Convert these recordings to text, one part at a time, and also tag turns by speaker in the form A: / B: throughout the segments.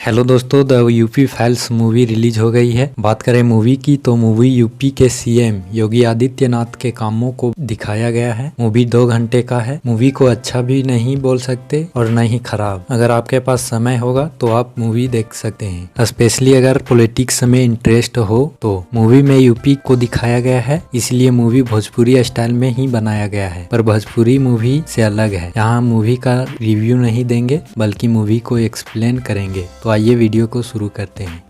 A: Hello दोस्तों, the UP files movie release हो गई है। बात करें मूवी की तो मूवी यूपी के सीएम योगी आदित्यनाथ के कामों को दिखाया गया है। मूवी 2 घंटे का है। मूवी को अच्छा भी नहीं बोल सकते और न ही खराब। अगर आपके पास समय होगा तो आप मूवी देख सकते हैं। स्पेशली अगर पॉलिटिक्स में इंटरेस्ट हो तो मूवी में यूपी को दिखाया गया है, इसलिए मूवी भोजपुरी स्टाइल में ही बनाया गया है। पर भोजपुरी मूवी से अलग है। यहाँ मूवी का रिव्यू नहीं देंगे बल्कि मूवी को एक्सप्लेन करेंगे। तो आइए वीडियो को शुरू करते हैं।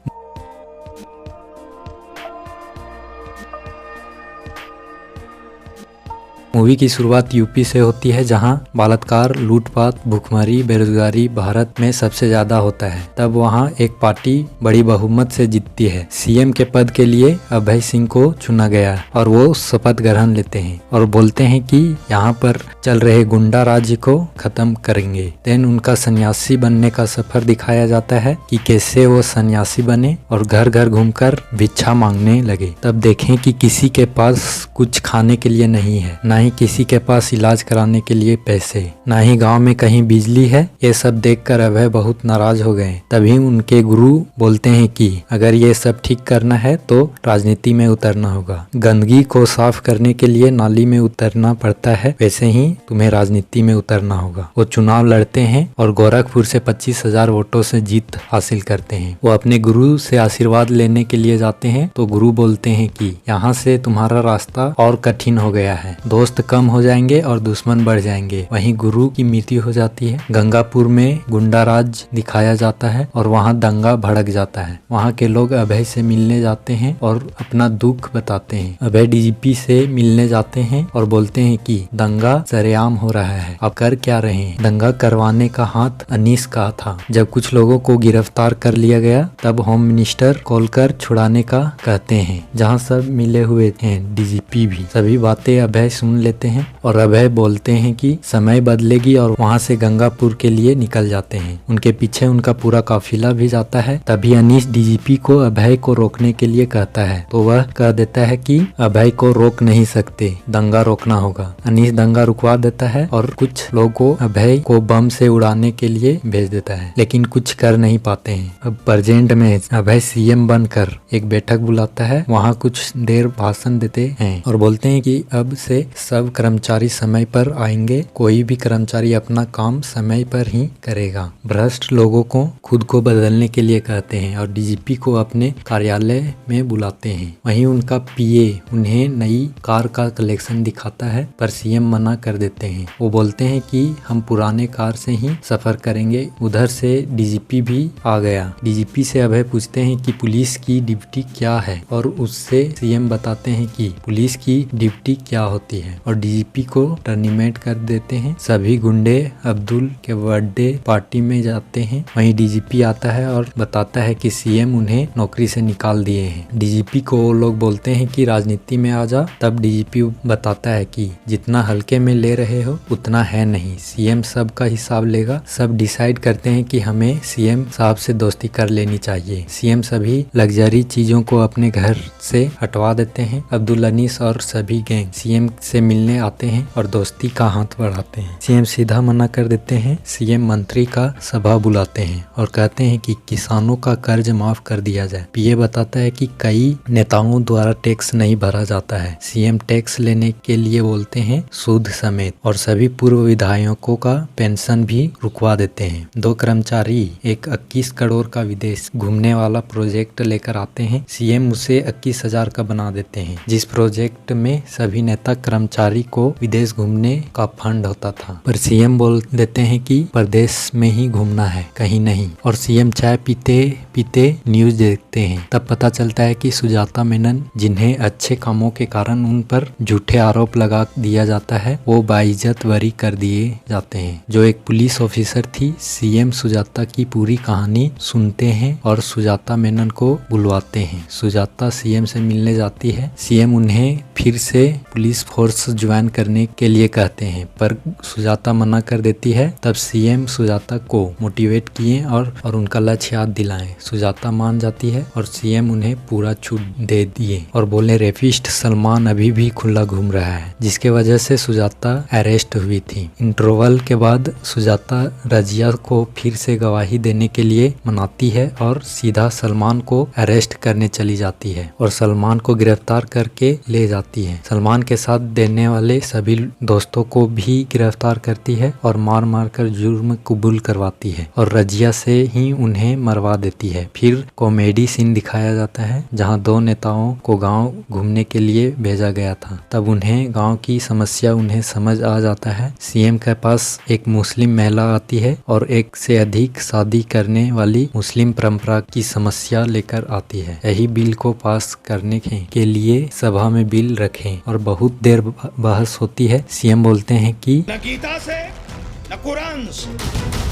A: मूवी की शुरुआत यूपी से होती है, जहां बलात्कार, लूटपाट, भूखमरी, बेरोजगारी भारत में सबसे ज्यादा होता है। तब वहां एक पार्टी बड़ी बहुमत से जीतती है। सीएम के पद के लिए अभय सिंह को चुना गया और वो शपथ ग्रहण लेते हैं और बोलते हैं कि यहाँ पर चल रहे गुंडा राज्य को खत्म करेंगे। देन उनका सन्यासी बनने का सफर दिखाया जाता है कि कैसे वो सन्यासी बने और घर घर घूमकर भिक्षा मांगने लगे। तब देखें कि किसी के पास कुछ खाने के लिए नहीं है, ना ही किसी के पास इलाज कराने के लिए पैसे, ना ही गांव में कहीं बिजली है। ये सब देखकर अभय बहुत नाराज हो गए। तभी उनके गुरु बोलते हैं कि अगर ये सब ठीक करना है तो राजनीति में उतरना होगा। गंदगी को साफ करने के लिए नाली में उतरना पड़ता है, वैसे ही तुम्हें राजनीति में उतरना होगा। वो चुनाव लड़ते हैं और गोरखपुर से 25,000 वोटों से जीत हासिल करते हैं। वो अपने गुरु से आशीर्वाद लेने के लिए जाते हैं तो गुरु बोलते हैं कि यहाँ से तुम्हारा रास्ता और कठिन हो गया है। दोस्त कम हो जाएंगे और दुश्मन बढ़ जाएंगे। वहीं गुरु की मृत्यु हो जाती है। गंगापुर में गुंडा राज दिखाया जाता है और वहां दंगा भड़क जाता है। वहां के लोग अभय से मिलने जाते हैं और अपना दुख बताते हैं। अभय डीजीपी से मिलने जाते हैं और बोलते हैं कि दंगा सरेआम हो रहा है, आप कर क्या रहे हैं। दंगा करवाने का हाथ अनीस का था। जब कुछ लोगों को गिरफ्तार कर लिया गया तब होम मिनिस्टर कॉल कर छुड़ाने का कहते हैं, जहाँ सब मिले हुए हैं, डीजीपी भी। सभी बातें अभय सुन लेते हैं और अभय बोलते हैं कि समय बदलेगी और वहां से गंगापुर के लिए निकल जाते हैं। उनके पीछे उनका पूरा काफिला भी जाता है। तभी अनीस डीजीपी को अभय को रोकने के लिए कहता है तो वह कह देता है कि अभय को रोक नहीं सकते, दंगा रोकना होगा। अनीस दंगा रुकवा देता है और कुछ लोगों को अभय को बम से उड़ाने के लिए भेज देता है, लेकिन कुछ कर नहीं पाते हैं। अब प्रेजेंट में अभय सीएम बनकर एक बैठक बुलाता है। वहाँ कुछ देर भाषण देते हैं और बोलते हैं कि अब से सब कर्मचारी समय पर आएंगे, कोई भी कर्मचारी अपना काम समय पर ही करेगा। भ्रष्ट लोगों को खुद को बदलने के लिए कहते हैं और डीजीपी को अपने कार्यालय में बुलाते हैं। वहीं उनका पीए उन्हें नई कार का कलेक्शन दिखाता है, पर सीएम मना कर देते हैं। वो बोलते हैं कि हम पुराने कार से ही सफर करेंगे। उधर से डीजीपी भी आ गया। डीजीपी से अभय पूछते हैं कि पुलिस की ड्यूटी क्या है और उससे सीएम बताते हैं कि पुलिस की ड्यूटी क्या होती है और डीजीपी को टर्मिनेट कर देते हैं। सभी गुंडे अब्दुल के बर्थडे पार्टी में जाते हैं। वहीं डीजीपी आता है और बताता है कि सीएम उन्हें नौकरी से निकाल दिए हैं। डीजीपी को वो लोग बोलते हैं कि राजनीति में आ जा। तब डीजीपी बताता है कि जितना हल्के में ले रहे हो उतना है नहीं, सीएम सब का हिसाब लेगा। सब डिसाइड करते हैं कि हमें सीएम साहब से दोस्ती कर लेनी चाहिए। सीएम सभी लग्जरी चीजों को अपने घर से हटवा देते हैं। अब्दुल अनीस और सभी गैंग सीएम से मिलने आते हैं और दोस्ती का हाथ बढ़ाते हैं। सीएम सीधा मना कर देते हैं। सीएम मंत्री का सभा बुलाते हैं और कहते हैं कि किसानों का कर्ज माफ कर दिया जाए। पीए बताता है कि कई नेताओं द्वारा टैक्स नहीं भरा जाता है। सीएम टैक्स लेने के लिए बोलते हैं, सूद समेत, और सभी पूर्व विधायकों का पेंशन भी रुकवा देते हैं। 2 कर्मचारी एक 21 करोड़ का विदेश घूमने वाला प्रोजेक्ट लेकर आते हैं। सीएम उसे 21,000 का बना देते हैं, जिस प्रोजेक्ट में सभी नेता कर्मचारी को विदेश घूमने का फंड होता था। पर सीएम बोल देते हैं कि प्रदेश में ही घूमना है, कहीं नहीं। और सीएम चाय पीते पीते न्यूज देखते हैं। तब पता चलता है कि सुजाता मेनन, जिन्हें अच्छे कामों के कारण उन पर झूठे आरोप लगा दिया जाता है, वो बाइज्जत बरी कर दिए जाते हैं। जो एक पुलिस ऑफिसर थी। सीएम सुजाता की पूरी कहानी सुनते हैं और सुजाता मेनन को बुलवाते हैं। सुजाता सीएम से मिलने जाती है। सीएम उन्हें फिर से पुलिस फोर्स ज्वाइन करने के लिए कहते हैं, पर सुजाता मना कर देती है। तब सीएम सुजाता को मोटिवेट किए और उनका लक्ष्य याद दिलाएं। सुजाता मान जाती है और सीएम उन्हें पूरा छूट दे दिए और बोले रेपिस्ट सलमान अभी भी खुला घूम रहा है, जिसके वजह से सुजाता अरेस्ट हुई थी। इंटरवल के बाद सुजाता रजिया को फिर से गवाही देने के लिए मनाती है और सीधा सलमान को अरेस्ट करने चली जाती है और सलमान को गिरफ्तार करके ले जाती है। सलमान के साथ देने वाले सभी दोस्तों को भी गिरफ्तार करती है और मार मार कर जुर्म कबूल करवाती है और रजिया से ही उन्हें मरवा देती है। फिर कॉमेडी सीन दिखाया जाता है जहां दो नेताओं को गांव घूमने के लिए भेजा गया था। तब उन्हें गांव की समस्या उन्हें समझ आ जाता है। सीएम के पास एक मुस्लिम महिला आती है और एक से अधिक शादी करने वाली मुस्लिम परंपरा की समस्या लेकर आती है। यही बिल को पास करने के लिए सभा में बिल रखें और बहुत देर बहस होती है। सीएम बोलते हैं कि
B: न गीता से न कुरान से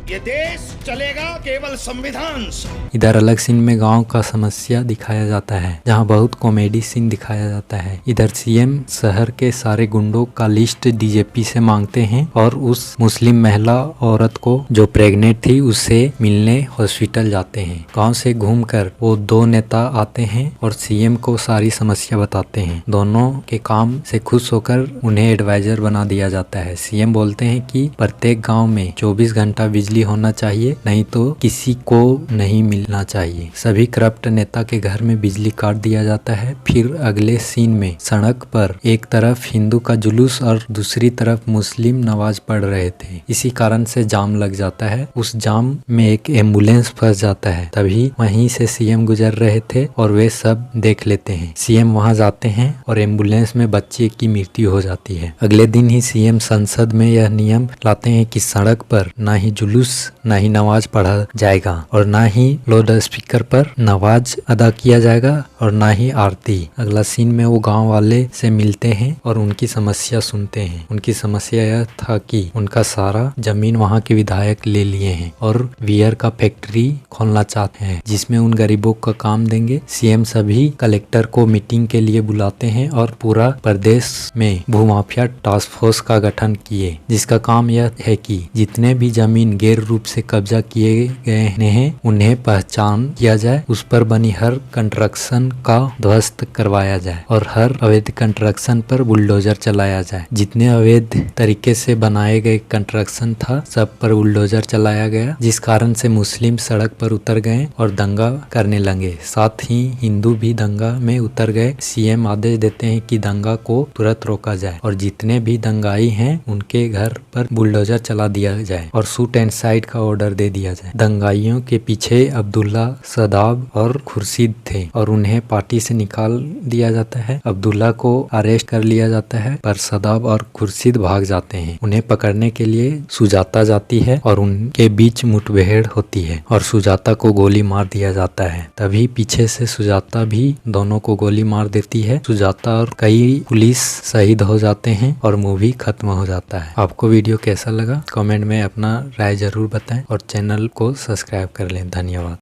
B: ये देश चलेगा केवल संविधान से।
A: इधर अलग सीन में गांव का समस्या दिखाया जाता है जहां बहुत कॉमेडी सीन दिखाया जाता है। इधर सीएम शहर के सारे गुंडों का लिस्ट डीजीपी से मांगते हैं और उस मुस्लिम महिला औरत को जो प्रेग्नेंट थी उससे मिलने हॉस्पिटल जाते हैं। गांव से घूमकर वो दो नेता आते हैं और सीएम को सारी समस्या बताते हैं। दोनों के काम से खुश होकर उन्हें एडवाइजर बना दिया जाता है। सीएम बोलते हैं कि प्रत्येक गाँव में 24 घंटा बिजली होना चाहिए, नहीं तो किसी को नहीं मिलना चाहिए। सभी करप्ट नेता के घर में बिजली काट दिया जाता है। फिर अगले सीन में सड़क पर एक तरफ हिंदू का जुलूस और दूसरी तरफ मुस्लिम नमाज पढ़ रहे थे। इसी कारण से जाम लग जाता है। उस जाम में एक एम्बुलेंस फंस जाता है। तभी वहीं से सीएम गुजर रहे थे और वे सब देख लेते हैं। सीएम वहां जाते हैं और एम्बुलेंस में बच्चे की मृत्यु हो जाती है। अगले दिन ही सीएम संसद में यह नियम लाते हैं कि सड़क पर न ही जुलूस न ही नमाज पढ़ा जाएगा और न ही लाउड स्पीकर पर नमाज अदा किया जाएगा और न ही आरती। अगला सीन में वो गांव वाले से मिलते हैं और उनकी समस्या सुनते हैं। उनकी समस्या यह था कि उनका सारा जमीन वहां के विधायक ले लिए हैं और बियर का फैक्ट्री खोलना चाहते हैं जिसमें उन गरीबों का काम देंगे। सीएम सभी कलेक्टर को मीटिंग के लिए बुलाते हैं और पूरा प्रदेश में भूमाफिया टास्क फोर्स का गठन किए, जिसका काम यह है कि जितने भी जमीन गैर रूप से कब्जा किए गए हैं उन्हें पहचान किया जाए, उस पर बनी हर कंस्ट्रक्शन का ध्वस्त करवाया जाए और हर अवैध कंस्ट्रक्शन पर बुलडोजर चलाया जाए। जितने अवैध तरीके से बनाए गए कंस्ट्रक्शन था सब पर बुलडोजर चलाया गया, जिस कारण से मुस्लिम सड़क पर उतर गए और दंगा करने लगे। साथ ही हिंदू भी दंगा में उतर गए। सीएम आदेश देते हैं कि दंगा को तुरंत रोका जाए और जितने भी दंगाई हैं उनके घर पर बुलडोजर चला दिया जाए और शूट एंड साइड का ऑर्डर दे दिया जाए। दंगाइयों के पीछे अब्दुल्ला, सदाब और खुर्शीद थे और उन्हें पार्टी से निकाल दिया जाता है। अब्दुल्ला को अरेस्ट कर लिया जाता है पर सदाब और खुर्शीद भाग जाते हैं। उन्हें पकड़ने के लिए सुजाता जाती है और उनके बीच मुठभेड़ होती है और सुजाता को गोली मार दिया जाता है। तभी पीछे से सुजाता भी दोनों को गोली मार देती है। सुजाता और कई पुलिस शहीद हो जाते हैं और मूवी खत्म हो जाता है। आपको वीडियो कैसा लगा कमेंट में अपना राय जरूर बताएं और चैनल को सब्सक्राइब कर लें। धन्यवाद।